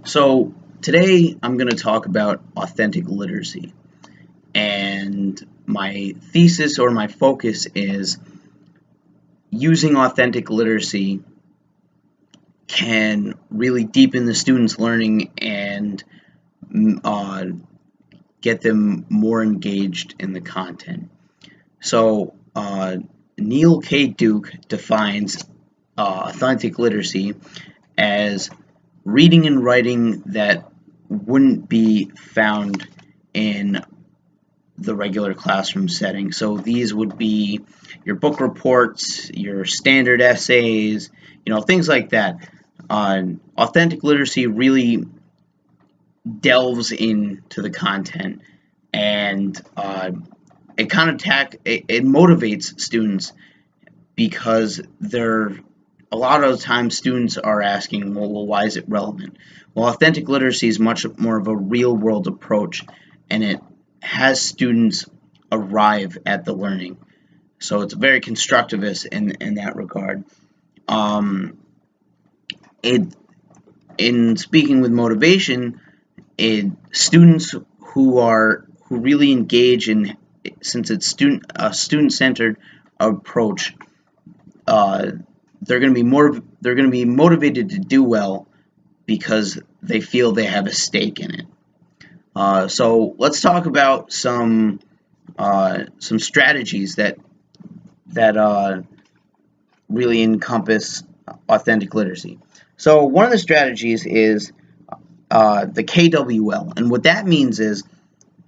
So today I'm going to talk about authentic literacy, and my thesis or my focus is using authentic literacy can really deepen the students' learning and uh, get them more engaged in the content. So Neil K. Duke defines authentic literacy as reading and writing that wouldn't be found in the regular classroom setting. So these would be your book reports, your standard essays, things like that. Authentic literacy really delves into the content, and it kind of it motivates students because they're a lot of the time students are asking, well, why is it relevant? Well, authentic literacy is much more of a real world approach, and it has students arrive at the learning. So it's very constructivist in that regard. It in speaking with motivation, students who really engage in, since it's a student centered approach, they're going to be motivated to do well because they feel they have a stake in it. So let's talk about some strategies that really encompass authentic literacy. So one of the strategies is the KWL, and what that means is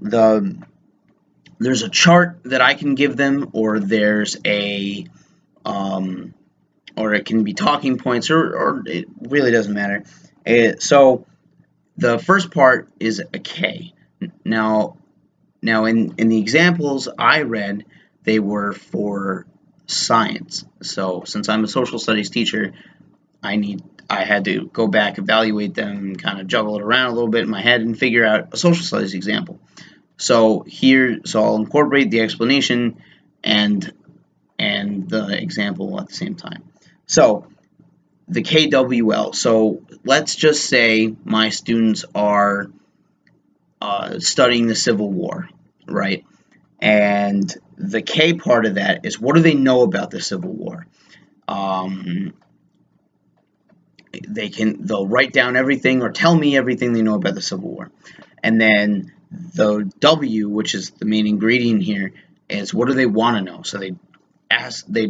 there's a chart that I can give them, or there's or it can be talking points, or it really doesn't matter. So the first part is a K. Now in the examples I read, they were for science. So since I'm a social studies teacher, I had to go back, evaluate them, kind of juggle it around a little bit in my head and figure out a social studies example. So I'll incorporate the explanation and the example at the same time. So the KWL. So let's just say my students are studying the Civil War, right? And the K part of that is, what do they know about the Civil War? They'll write down everything or tell me everything they know about the Civil War. And then the W, which is the main ingredient here, is what do they want to know? So they'd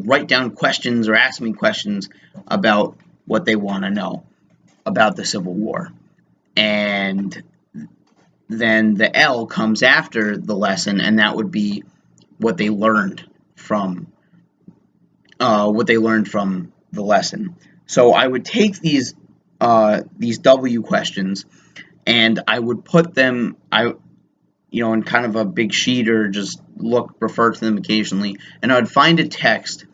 write down questions or ask me questions about what they want to know about the Civil War. And then the L comes after the lesson, and that would be what they learned from the lesson. So I would take these W questions, and I would put them in kind of a big sheet, or just refer to them occasionally, and I would find a text,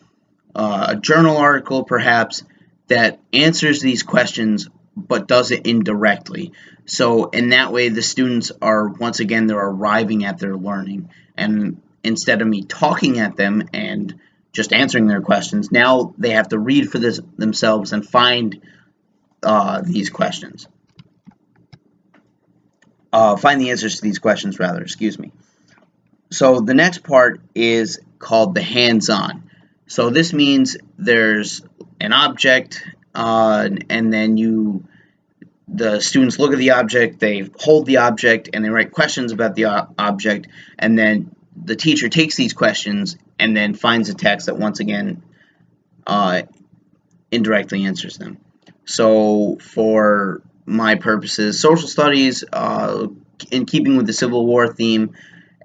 a journal article perhaps, that answers these questions but does it indirectly. So in that way, the students are, once again, they're arriving at their learning, and instead of me talking at them and just answering their questions, now they have to read for this themselves and find these questions. Find the answers to these questions, rather, excuse me. So the next part is called the hands-on. So this means there's an object, and then the students look at the object, they hold the object, and they write questions about the object, and then the teacher takes these questions and then finds a text that, once again, indirectly answers them. So for my purposes, social studies, in keeping with the Civil War theme,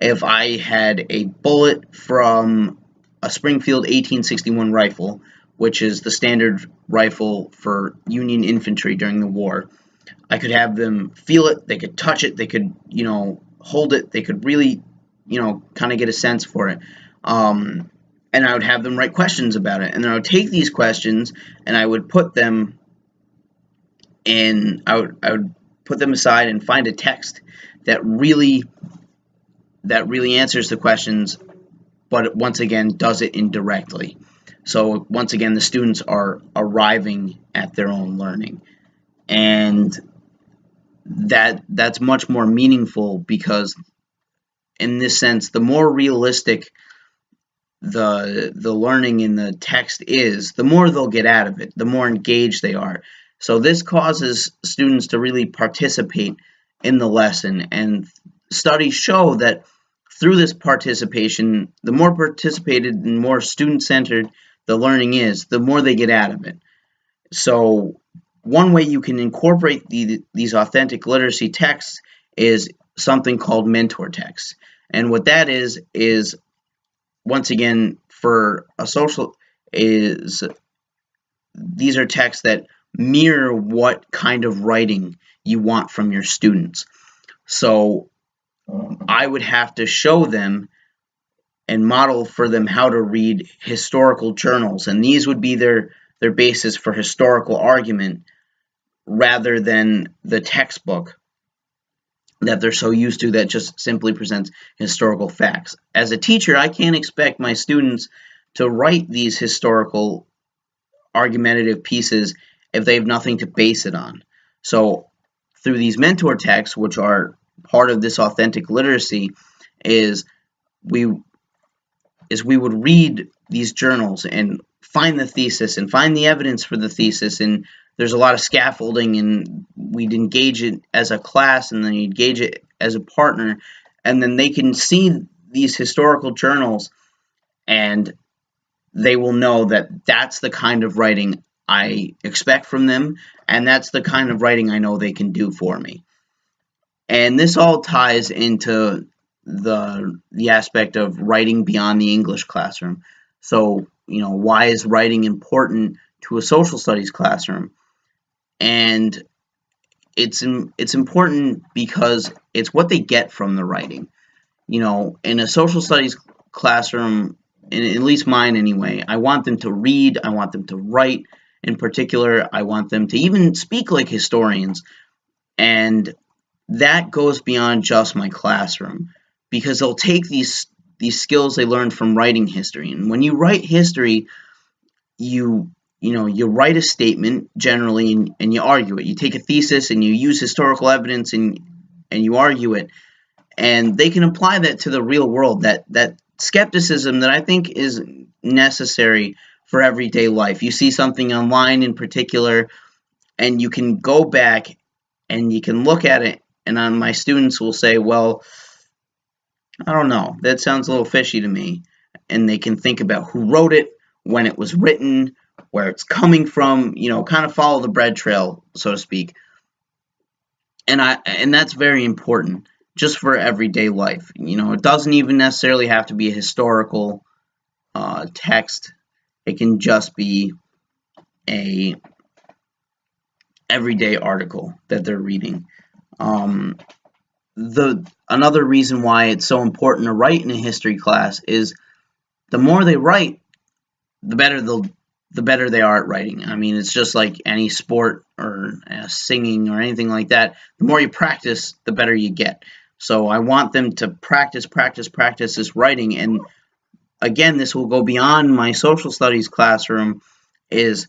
if I had a bullet from a Springfield 1861 rifle, which is the standard rifle for Union infantry during the war, I could have them feel it, they could touch it, they could, hold it, they could really, kind of get a sense for it. And I would have them write questions about it. And then I would take these questions and I would put them in, I would put them aside and find a text that really answers the questions, but once again does it indirectly. So once again, the students are arriving at their own learning. And that's much more meaningful, because in this sense, the more realistic the learning in the text is, the more they'll get out of it, the more engaged they are. So this causes students to really participate in the lesson, and studies show that through this participation, the more participated and more student-centered the learning is, the more they get out of it. So one way you can incorporate these authentic literacy texts is something called mentor texts. And what that is, once again, for a social, is these are texts that mirror what kind of writing you want from your students. So I would have to show them and model for them how to read historical journals, and these would be their basis for historical argument, rather than the textbook that they're so used to that just simply presents historical facts. As a teacher, I can't expect my students to write these historical argumentative pieces if they have nothing to base it on. So through these mentor texts, which are part of this authentic literacy, is we would read these journals and find the thesis and find the evidence for the thesis, and there's a lot of scaffolding, and we'd engage it as a class, and then you'd engage it as a partner, and then they can see these historical journals, and they will know that that's the kind of writing I expect from them, and that's the kind of writing I know they can do for me. And this all ties into the aspect of writing beyond the English classroom. So, why is writing important to a social studies classroom? And it's important because it's what they get from the writing. In a social studies classroom, at least mine anyway, I want them to read, I want them to write. In particular, I want them to even speak like historians. And that goes beyond just my classroom, because they'll take these skills they learned from writing history. And when you write history, you write a statement generally, and you argue it. You take a thesis and you use historical evidence, and you argue it. And they can apply that to the real world, that skepticism that I think is necessary for everyday life. You see something online in particular, and you can go back and you can look at it, and my students will say, well, I don't know, that sounds a little fishy to me. And they can think about who wrote it, when it was written, where it's coming from, kind of follow the bread trail, so to speak. And that's very important just for everyday life. It doesn't even necessarily have to be a historical text. It can just be a everyday article that they're reading. Another reason why it's so important to write in a history class is the more they write, the better they are at writing. I mean, it's just like any sport or singing or anything like that. The more you practice, the better you get. So I want them to practice this writing. And again, this will go beyond my social studies classroom, is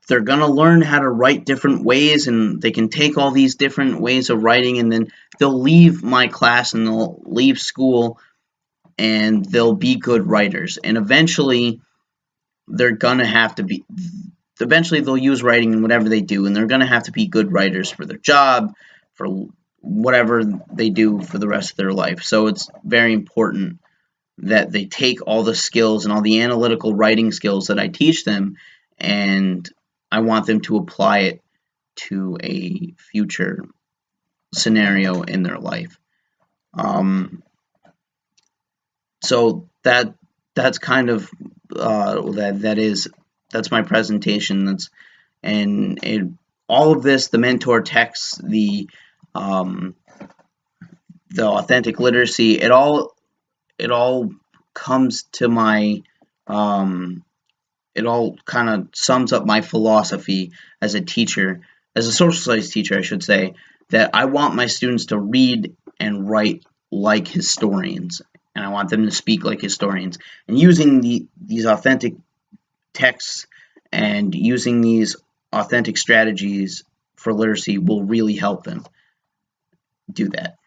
they're going to learn how to write different ways, and they can take all these different ways of writing, and then they'll leave my class and they'll leave school, and they'll be good writers. And eventually they'll use writing in whatever they do, and they're going to have to be good writers for their job, for whatever they do for the rest of their life. So it's very important that they take all the skills and all the analytical writing skills that I teach them, and I want them to apply it to a future scenario in their life. So that's kind of that's my presentation. All of this, the mentor texts, the authentic literacy, it all comes to my it all kind of sums up my philosophy as a teacher, as a social studies teacher, I should say, that I want my students to read and write like historians, and I want them to speak like historians. And using these authentic texts and using these authentic strategies for literacy will really help them. do that.